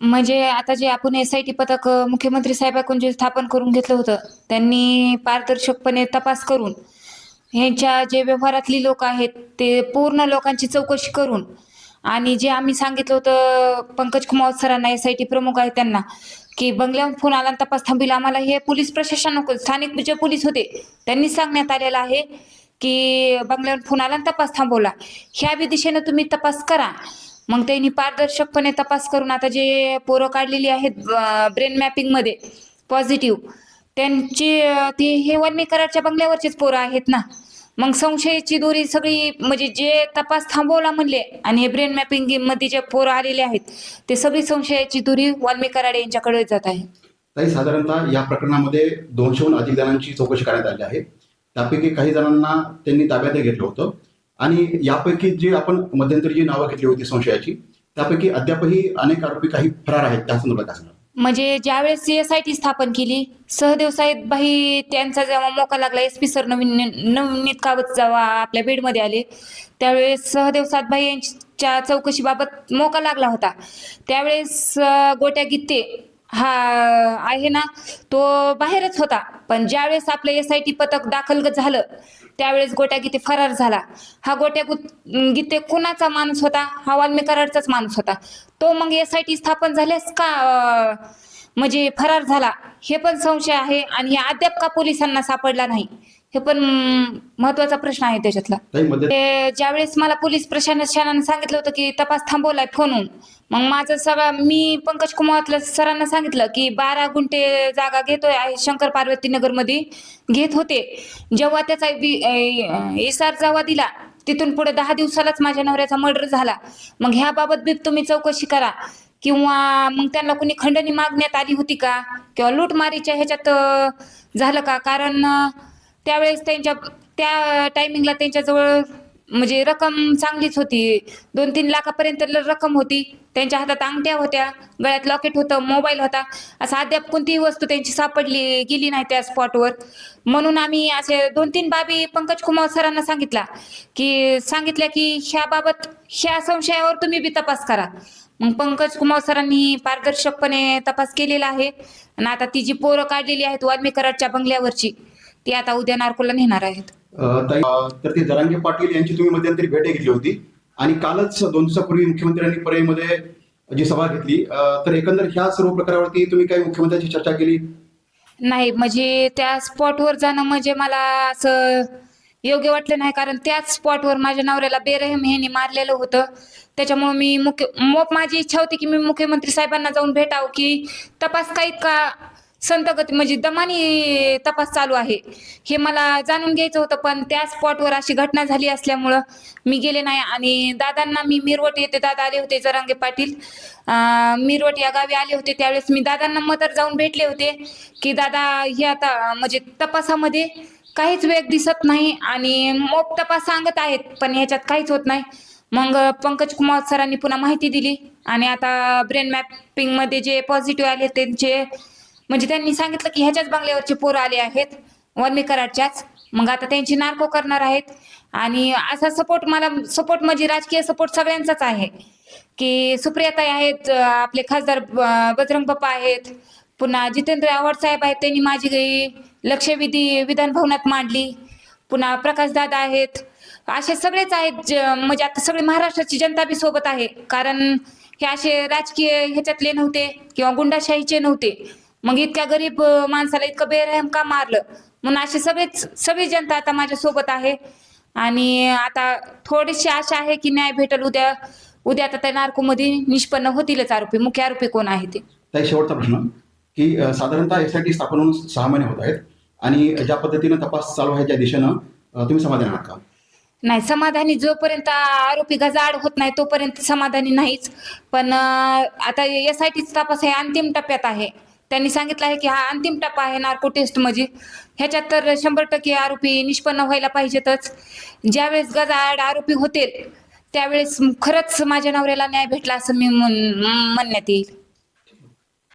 म्हणजे आता जे आपण एस-आय-टी पथक मुख्यमंत्री साहेबांकडून जे स्थापन करून घेतलं होतं, त्यांनी पारदर्शकपणे तपास करून ह्यांच्या जे व्यवहारातली लोक आहेत, ते पूर्ण लोकांची चौकशी करून आणि जे आम्ही सांगितलं होतं पंकज कुमार सरांना, एस-आय-टी प्रमुख आहेत त्यांना, की बंगल्याहून फोन आला आणि तपास थांबविल. आम्हाला हे पोलीस प्रशासन स्थानिक जे पोलीस होते, त्यांनीच सांगण्यात आलेलं आहे, की बंगल्यावर फोन आला आणि तपास थांबवला. ह्या बी दिशेनं तुम्ही तपास करा. मग त्यांनी पारदर्शकपणे तपास करून आता जे पोरं काढलेली आहेत ब्रेन मॅपिंगमध्ये पॉझिटिव्ह, त्यांची ती हे वल्मीकराडच्या बंगल्यावरचेच पोरं आहेत ना. मग संशयाची दोरी सगळी म्हणजे जे तपास थांबवला म्हणले आणि हे ब्रेन मॅपिंग मध्ये जे पोरं आलेले आहेत, ते सगळी संशयाची दोरी वाल्मीकराड यांच्याकडे जात आहे. ताई, साधारणतः या प्रकरणामध्ये 200हून अधिक जणांची चौकशी करण्यात आली आहे. त्यापैकी काही जणांना त्यांनी ताब्यात घेतलं होतं आणि यापैकी जी आपण मध्यंतरी जी नावं घेतली होती संशयाची, त्यापैकी अद्यापही अनेक आरोपी काही फरार आहेत. त्या संदर्भात काय सांगणार? म्हणजे ज्यावेळेस एस-आय-टी स्थापन केली, सहदेव साहेब भाई त्यांचा जेव्हा मोका लागला, एस-पी सर नवनीत कावत जेव्हा आपल्या बीडमध्ये आले, त्यावेळेस सहदेव सातभाई यांच्या चौकशीबाबत मोका लागला होता. त्यावेळेस गोट्या गित्ते हा आहे ना, तो बाहेरच होता. पण ज्यावेळेस आपलं एस-आय-टी पथक दाखल झालं, त्यावेळेस गोट्या गित्ते फरार झाला. हा गोट्या गित्ते कुणाचा माणूस होता? हा वाल्मीकराडचाच माणूस होता. तो मग एस-आय-टी स्थापन झाल्यास का म्हणजे फरार झाला, हे पण संशय आहे आणि हे अद्याप का पोलिसांना सापडला नाही, हे पण महत्वाचा प्रश्न आहे त्याच्यातला. ज्यावेळेस मला पोलीस प्रशासनानं सांगितलं होतं की तपास थांबवलाय फोनहून, मग माझं सगळं मी पंकज कुमार सरांना सांगितलं की 12 गुंठे जागा घेतोय आहे शंकर पार्वती नगरमध्ये घेत होते. जेव्हा त्याचा इसार जेव्हा दिला, तिथून पुढे 10 दिवसालाच माझ्या नवऱ्याचा मर्डर झाला. मग ह्याबाबत बी तुम्ही चौकशी करा, किंवा मग त्यांना कुणी खंडणी मागण्यात आली होती का, किंवा लूटमारीच्या ह्याच्यात झालं का? कारण त्यावेळेस त्या टायमिंगला त्यांच्याजवळ म्हणजे रक्कम चांगलीच होती, 2-3 लाखापर्यंत रक्कम होती. त्यांच्या हातात अंगठ्या होत्या, गळ्यात लॉकेट होतं, मोबाईल होता. असं अद्याप कोणतीही वस्तू त्यांची सापडली गेली नाही त्या स्पॉटवर. म्हणून आम्ही असे 2-3 बाबी पंकज कुमार सरांना सांगितल्या की ह्याबाबत ह्या संशयावर तुम्ही बी तपास करा. मग पंकज कुमार सरांनी पारदर्शकपणे तपास केलेला आहे आणि आता ती जी पोरं काढलेली आहेत वाल्मीकराडच्या बंगल्यावरची, ती आता उद्या नार्कोला नेणार आहेत. तर ते जरांगे पाटील यांची तुम्ही मध्यंतरी भेट घेतली होती आणि कालच 2 दिवसापूर्वी मुख्यमंत्र्यांनी परळीमध्ये जी सभा घेतली, तर एकंदर ह्या सर्व प्रकारावरती तुम्ही काही मुख्यमंत्र्यांची चर्चा केली? नाही, म्हणजे त्या स्पॉटवर जाणं म्हणजे मला असं योग्य वाटलं नाही, कारण त्याच स्पॉटवर माझ्या नवऱ्याला बेरहम ह्यांनी मारलेलं होतं. त्याच्यामुळे माझी इच्छा होती की मी मुख्यमंत्री साहेबांना जाऊन भेटावं, की तपास काही का संतगती म्हणजे दमानी तपास चालू आहे हे मला जाणून घ्यायचं होतं. पण त्या स्पॉटवर अशी घटना झाली असल्यामुळं मी गेले नाही. आणि दादांना मी मिरवट येते, दादा आले होते जरांगे पाटील मिरवट या गावी आले होते, त्यावेळेस मी दादांना मदर जाऊन भेटले होते की दादा हे आता म्हणजे तपासामध्ये काहीच वेग दिसत नाही आणि मोप तपास सांगत आहेत, पण ह्याच्यात काहीच होत नाही. मग पंकज कुमार सरांनी पुन्हा माहिती दिली आणि आता ब्रेन मॅपिंग मध्ये जे पॉझिटिव्ह आले त्यांचे म्हणजे त्यांनी सांगितलं की ह्याच्याच बंगल्यावरचे पोरं आले आहेत, वाल्मीकराडच्याच. मग आता त्यांची नार्को करणार आहेत. आणि असा सपोर्ट म्हणजे राजकीय सपोर्ट सगळ्यांचाच आहे, की सुप्रियाताई आहेत, आपले खासदार बजरंग बाप्पा आहेत, पुन्हा जितेंद्र आव्हाड साहेब आहेत, त्यांनी माझी लक्षवेधी विधान भवनात मांडली, पुन्हा प्रकाश दादा आहेत. असे सगळेच आहेत म्हणजे आता सगळे महाराष्ट्राची जनता बी सोबत आहे, कारण हे असे राजकीय ह्याच्यातले नव्हते किंवा गुंडाशाहीचे नव्हते. मग इतक्या गरीब माणसाला इतकं बेरहम का मारलं, म्हणून अशी सगळी जनता आता माझ्या सोबत आहे. आणि आता थोडीशी आशा आहे की न्याय भेटल उद्या आता त्या नार्कोमध्ये निष्पन्न होतीलच आरोपी, मुख्य आरोपी कोण आहे ते. ताई, शेवटचा प्रश्न की साधारणतः एस-आय-टी स्थापन होऊन 6 महिने होत आहेत आणि ज्या पद्धतीनं तपास चालू आहे त्या दिशेनं तुम्ही समाधानी आहात का? नाही, समाधानी जोपर्यंत आरोपी गजाआड होत नाही तोपर्यंत समाधानी नाहीच. पण आता एस-आय-टी तपास हे अंतिम टप्प्यात आहे. त्यांनी सांगितलं आहे की हा अंतिम टप्पा आहे नार्को टेस्ट म्हणजे, ह्याच्यात तर 100% आरोपी निष्पन्न व्हायला पाहिजेतच. ज्यावेळेस गजाआड आरोपी होतील त्यावेळेस खरंच माझ्या नवऱ्याला न्याय भेटला असं मी म्हणण्यात येईल.